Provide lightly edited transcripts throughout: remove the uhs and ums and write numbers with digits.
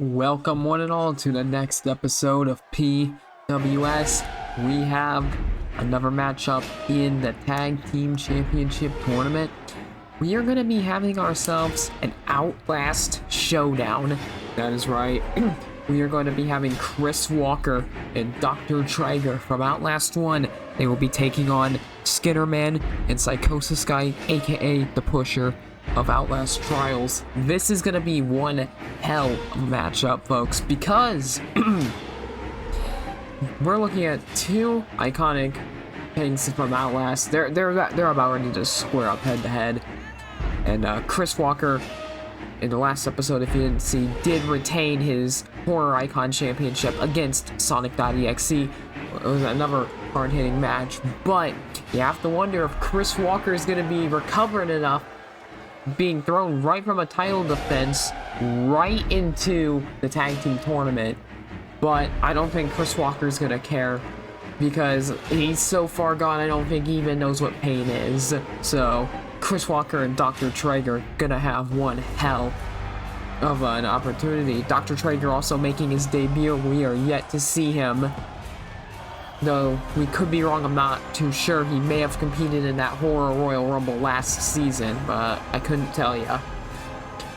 Welcome one and all to the next episode of PWS. We have another matchup in the Tag Team Championship Tournament. We are going to be having ourselves an Outlast showdown. That is right. We are going to be having Chris Walker and Dr. Traeger from Outlast 1. They will be taking on Skinnerman and Psychosis Guy, aka The Pusher, of Outlast Trials. This is gonna be one hell of a matchup, folks, because we're looking at two iconic things from Outlast. They're about ready to square up head to head, and Chris Walker, in the last episode, if you didn't see, did retain his horror icon championship against Sonic.exe. It was another hard-hitting match, but you have to wonder if Chris Walker is going to be recovering enough, being thrown right from a title defense right into the tag team tournament. But I don't think Chris Walker is gonna care, because he's so far gone. I don't think he even knows what pain is. So Chris Walker and Dr. Traeger gonna have one hell of an opportunity. Dr. Traeger also making his debut. We are yet to see him, though we could be wrong. I'm not too sure. He may have competed in that Horror Royal Rumble last season, but I couldn't tell you.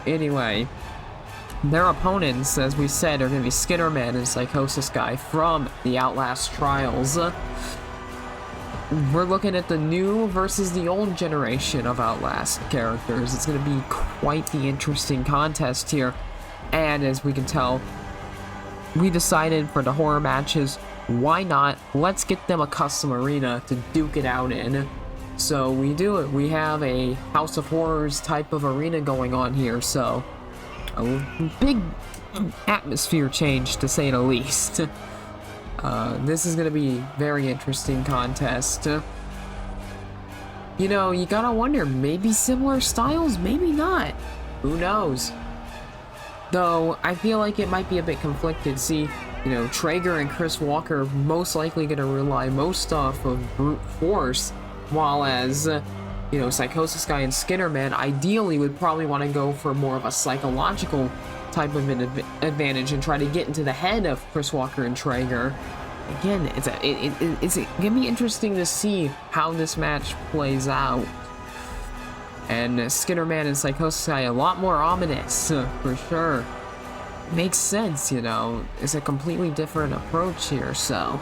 Anyway, their opponents, as we said, are going to be Skinnerman and Psychosis Guy from the Outlast Trials. We're looking at the new versus the old generation of Outlast characters. It's going to be quite the interesting contest here. And as we can tell, we decided for the horror matches, why not? Let's get them a custom arena to duke it out in. So we do it. We have a House of Horrors type of arena going on here, so a big atmosphere change, to say the least. This is going to be a very interesting contest. You know, you gotta wonder, maybe similar styles, maybe not. Who knows? Though, I feel like it might be a bit conflicted. See, you know, Traeger and Chris Walker most likely going to rely most off of brute force, while as, you know, Psychosis Guy and Skinnerman ideally would probably want to go for more of a psychological type of an advantage and try to get into the head of Chris Walker and Traeger. Again, it's going to be interesting to see how this match plays out. And Skinnerman and Psychosis Guy a lot more ominous, for sure. Makes sense, you know. It's a completely different approach here, so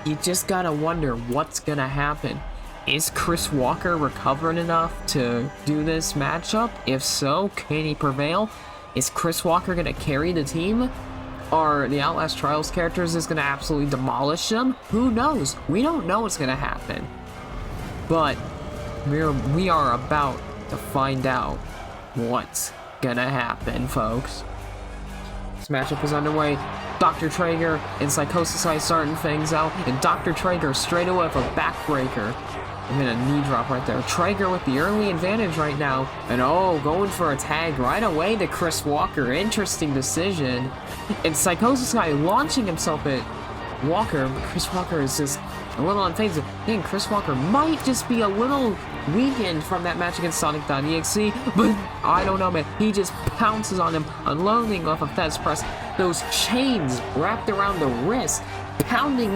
you just gotta wonder what's gonna happen. Is Chris Walker recovering enough to do this matchup? If so, can he prevail? Is Chris Walker gonna carry the team? Are the Outlast Trials characters just gonna absolutely demolish them? Who knows? We don't know what's gonna happen. But we are about to find out what's gonna happen, folks. This matchup is underway. Dr. Traeger and Psychosis Guy starting things out, and Dr. Traeger straight away with a backbreaker. And then a knee drop right there. Traeger with the early advantage right now. And oh, going for a tag right away to Chris Walker. Interesting decision. And Psychosis Guy launching himself at Walker, but Chris Walker is just a little unfazed. Dang, Chris Walker might just be a little weakened from that match against Sonic.exe, but I don't know, man. He just pounces on him, unloading off a Fez press. Those chains wrapped around the wrist, pounding.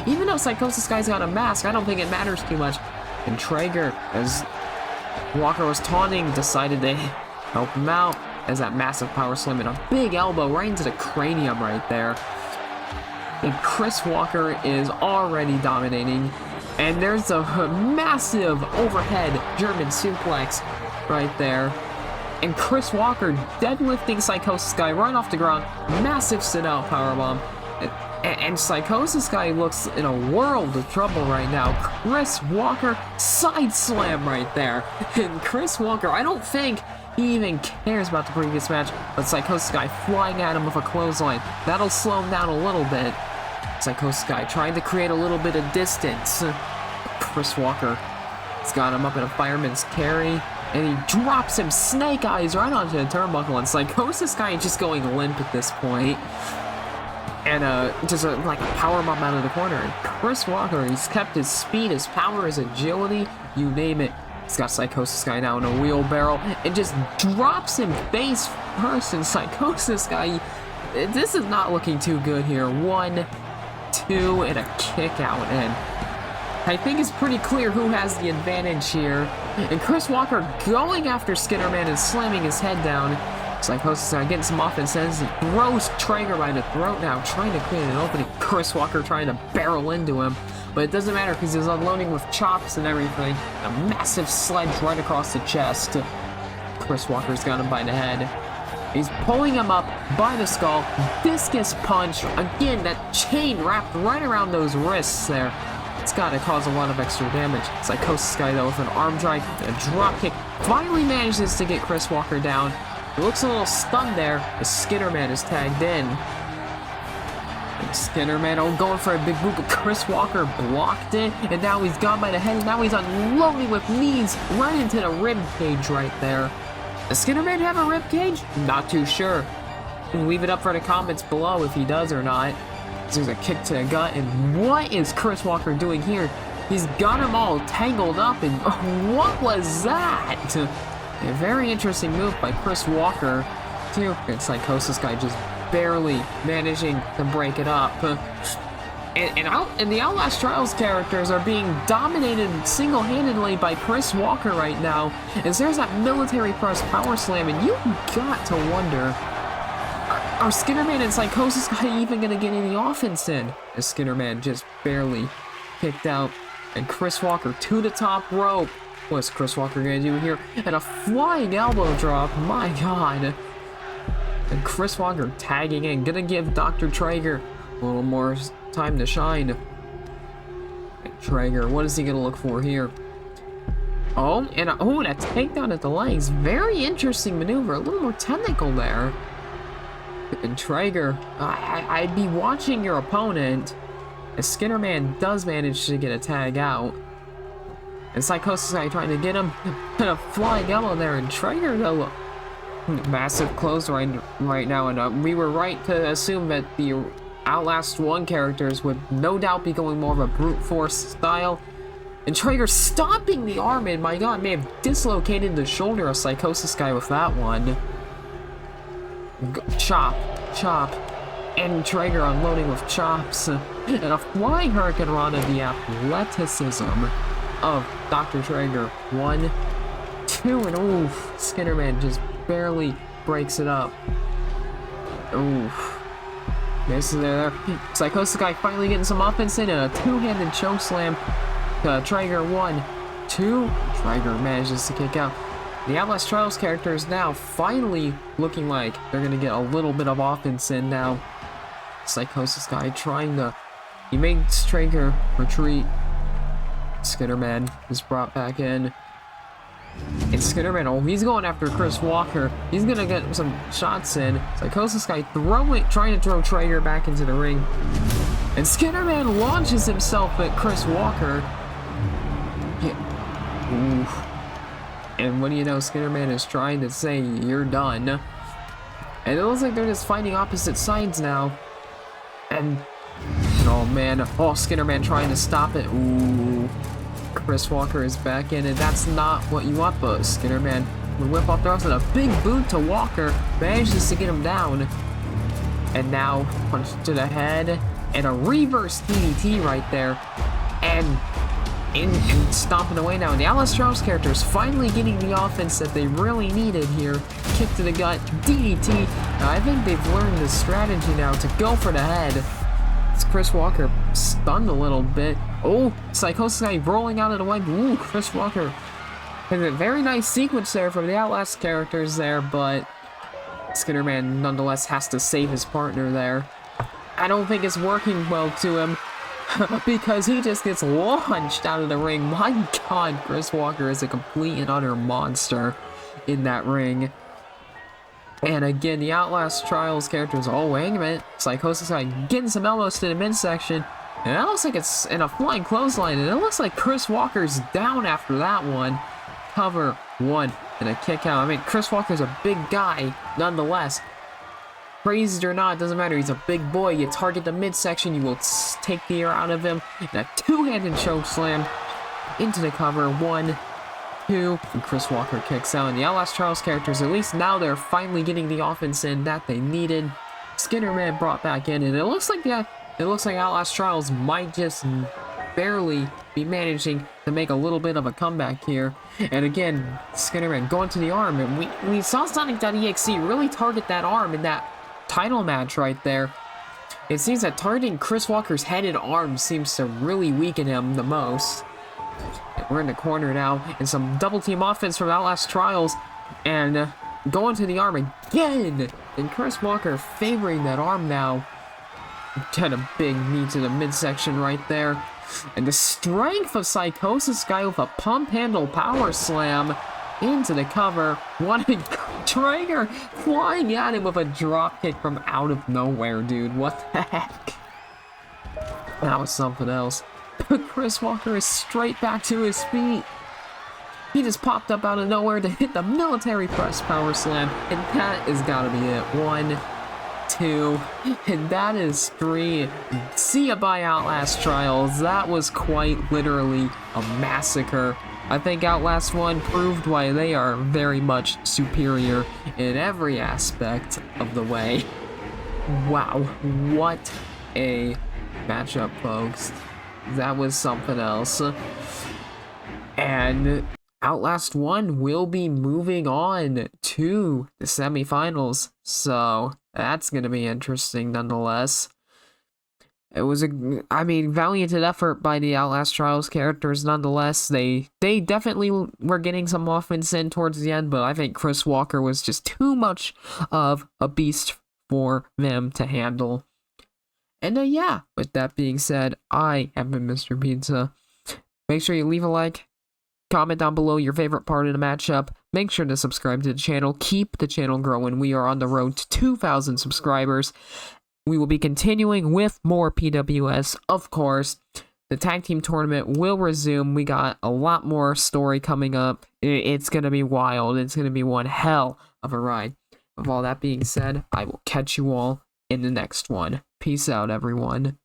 Even though Psychosis Guy's got a mask, I don't think it matters too much. And Traeger, as Walker was taunting, decided to help him out as that massive power slam and a big elbow right into the cranium right there. And Chris Walker is already dominating. And there's a massive overhead German suplex right there. And Chris Walker deadlifting Psychosis Guy right off the ground. Massive sit-out powerbomb. And Psychosis Guy looks in a world of trouble right now. Chris Walker side slam right there. And Chris Walker, I don't think he even cares about the previous match, but Psychosis Guy flying at him with a clothesline. That'll slow him down a little bit. Psychosis Guy trying to create a little bit of distance. Chris Walker has got him up in a fireman's carry, and he drops him snake eyes right onto the turnbuckle, and Psychosis Guy is just going limp at this point. And just like a powerbomb out of the corner. And Chris Walker, he's kept his speed, his power, his agility, you name it. He's got Psychosis Guy now in a wheelbarrow and just drops him face first, and Psychosis guy, this is not looking too good here. 1, 2, and a kick out, and I think it's pretty clear who has the advantage here. And Chris Walker going after Skinnerman and slamming his head down. Psychosis guy getting some offense, and he throws Traeger by the throat now, trying to create an opening. Chris Walker trying to barrel into him, but it doesn't matter because he's unloading with chops and everything. A massive sledge right across the chest. Chris Walker's got him by the head. He's pulling him up by the skull. Discus punch. Again, that chain wrapped right around those wrists there. It's got to cause a lot of extra damage. Psychosis guy, though, with an arm drag and a drop kick, finally manages to get Chris Walker down. He looks a little stunned there as Skinnerman is tagged in. And Skinnerman, going for a big boot, but Chris Walker blocked it, and now he's gone by the head, and now he's unloading with knees right into the rib cage right there. Does Skinnerman have a rib cage? Not too sure. Leave it up for the comments below if he does or not. There's a kick to the gut, and what is Chris Walker doing here? He's got him all tangled up, and what was that? A very interesting move by Chris Walker, too. And Psychosis guy just barely managing to break it up. And the Outlast Trials characters are being dominated single-handedly by Chris Walker right now, as there's that military press power slam, and you got to wonder, are Skinnerman and Psychosis guy even going to get any offense in? As Skinnerman just barely kicked out, and Chris Walker to the top rope. What's Chris Walker going to do here? And a flying elbow drop, my god. And Chris Walker tagging in, gonna give Dr. Traeger a little more time to shine. And Traeger, what is he gonna look for here? And a takedown at the legs. Very interesting maneuver, a little more technical there. And Traeger, I'd be watching your opponent, as Skinnerman does manage to get a tag out. And Psychosis guy trying to get him, and a flying elbow there, and Traeger, though, massive close right now, and we were right to assume that the Outlast 1 characters would no doubt be going more of a brute force style. And Traeger stomping the arm in, my god, may have dislocated the shoulder of Psychosis guy with that one. Chop, and Traeger unloading with chops, and a flying Hurricane Rana, the athleticism of Dr. Traeger. 1, 2, and oof, Skinnerman just barely breaks it up. Oof. Misses there. Psychosis guy finally getting some offense in, and a two-handed choke slam. Traeger 1, 2. Traeger manages to kick out. The Outlast Trials characters now finally looking like they're gonna get a little bit of offense in now. Psychosis guy trying to, he makes Traeger retreat. Skinnerman is brought back in. And Skinnerman, he's going after Chris Walker. He's gonna get some shots in. Psychosis guy trying to throw Traeger back into the ring. And Skinnerman launches himself at Chris Walker. Oof. And what do you know, Skinnerman is trying to say, you're done. And it looks like they're just fighting opposite sides now. And oh man, Skinnerman trying to stop it. Ooh. Chris Walker is back in, and that's not what you want, but Skinnerman would whip off the rest, and a big boot to Walker manages to get him down. And now punch to the head, and a reverse DDT right there, and stomping away now. And the Outlast Trials characters finally getting the offense that they really needed here. Kick to the gut, DDT. Now, I think they've learned the strategy now to go for the head. It's Chris Walker stunned a little bit. Psychosis guy rolling out of the way. Ooh, Chris Walker has a very nice sequence there from the Outlast characters there, but Skinnerman nonetheless has to save his partner there. I don't think it's working well to him because he just gets launched out of the ring. My god, Chris Walker is a complete and utter monster in that ring. And again, the Outlast Trials characters, wait a minute. Psychosis guy getting some elbows to the midsection. And it looks like it's in a flying clothesline. And it looks like Chris Walker's down after that one. Cover 1 and a kick out. I mean, Chris Walker's a big guy, nonetheless. Praised or not, doesn't matter. He's a big boy. You target the midsection, you will take the air out of him. And a two-handed choke slam into the cover. 1, 2, and Chris Walker kicks out. And the Outlast Trials characters, at least now they're finally getting the offense in that they needed. Skinnerman brought back in, and it looks like Outlast Trials might just barely be managing to make a little bit of a comeback here. And again, Skinnerman going to the arm, and we saw Sonic.exe really target that arm in that title match right there. It seems that targeting Chris Walker's head and arm seems to really weaken him the most. And we're in the corner now, and some double team offense from Outlast Trials, and going to the arm again, and Chris Walker favoring that arm now. Kind of big knee to the midsection right there. And the strength of Psychosis guy with a pump handle power slam into the cover. Wanted Traeger flying at him with a drop kick from out of nowhere, dude. What the heck? That was something else. But Chris Walker is straight back to his feet. He just popped up out of nowhere to hit the military press power slam. And that is gotta be it. 1, 2, and that is 3. See ya, bye, Outlast Trials. That was quite literally a massacre. I think Outlast 1 proved why they are very much superior in every aspect of the way. Wow, what a matchup, folks. That was something else. And Outlast 1 will be moving on to the semifinals, so that's going to be interesting nonetheless. It was valiant effort by the Outlast Trials characters nonetheless. They definitely were getting some offense in towards the end, but I think Chris Walker was just too much of a beast for them to handle. And yeah, with that being said, I have been Mr. Pizza. Make sure you leave a like, comment down below your favorite part of the matchup. Make sure to subscribe to the channel. Keep the channel growing. We are on the road to 2,000 subscribers. We will be continuing with more PWS, of course. The tag team tournament will resume. We got a lot more story coming up. It's going to be wild. It's going to be one hell of a ride. With all that being said, I will catch you all in the next one. Peace out, everyone.